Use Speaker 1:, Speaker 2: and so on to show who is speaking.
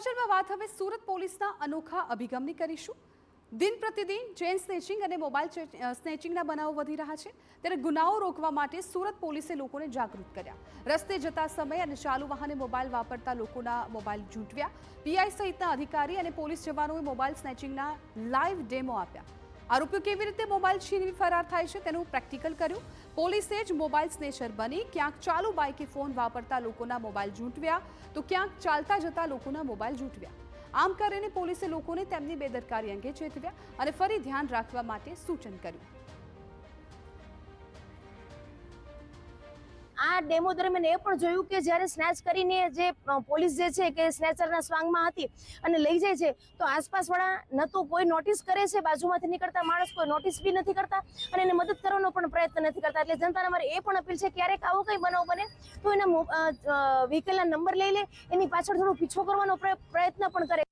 Speaker 1: સમાચારમાં વાત હવે સુરત પોલીસના અનોખા અભિગમની કરીશું। દિન પ્રતિદિન ચેન સ્નેચિંગ અને મોબાઈલ સ્નેચિંગના બનાવો વધી રહ્યા છે, ત્યારે ગુનાઓ રોકવા માટે સુરત પોલીસે લોકોને જાગૃત કર્યા। રસ્તે જતા સમયે અને ચાલુ વાહને મોબાઈલ વાપરતા લોકોના મોબાઈલ ઝૂંટવ્યા। પીઆઈ સહિતના અધિકારી અને પોલીસ જવાનોએ મોબાઈલ સ્નેચિંગના લાઈવ ડેમો આપ્યા। આરોપીઓ કેવી રીતે મોબાઈલ છીનવી ફરાર થાય છે તેનું પ્રેક્ટિકલ કર્યું। પોલીસે જ મોબાઈલ સ્નેચર બની ક્યાંક ચાલુ બાઇકે ફોન વાપરતા લોકોના મોબાઈલ ઝૂંટવ્યા તો ક્યાંક ચાલતા જતા લોકોના મોબાઈલ ઝૂંટવ્યા। આમ કરીને પોલીસે લોકોને તેમની બેદરકારી અંગે ચેતવ્યા અને ફરી ધ્યાન રાખવા માટે સૂચન કર્યું।
Speaker 2: આ ડેમો દરમિયાન એ પણ જોયું કે જ્યારે સ્નેચ કરીને જે પોલીસ જે છે કે સ્નેચરના સ્વાંગમાં હતી અને લઈ જાય છે તો આસપાસવાળા ન તો કોઈ નોટિસ કરે છે, બાજુમાંથી નીકળતા માણસ કોઈ નોટિસ બી નથી કરતા અને એને મદદ કરવાનો પણ પ્રયત્ન નથી કરતા। એટલે જનતાને મારે એ પણ અપીલ છે ક્યારેક આવો કંઈ બનાવ બને તો એના વ્હીકલના નંબર લઈ લે, એની પાછળ થોડો પીછો કરવાનો પ્રયત્ન પણ કરે।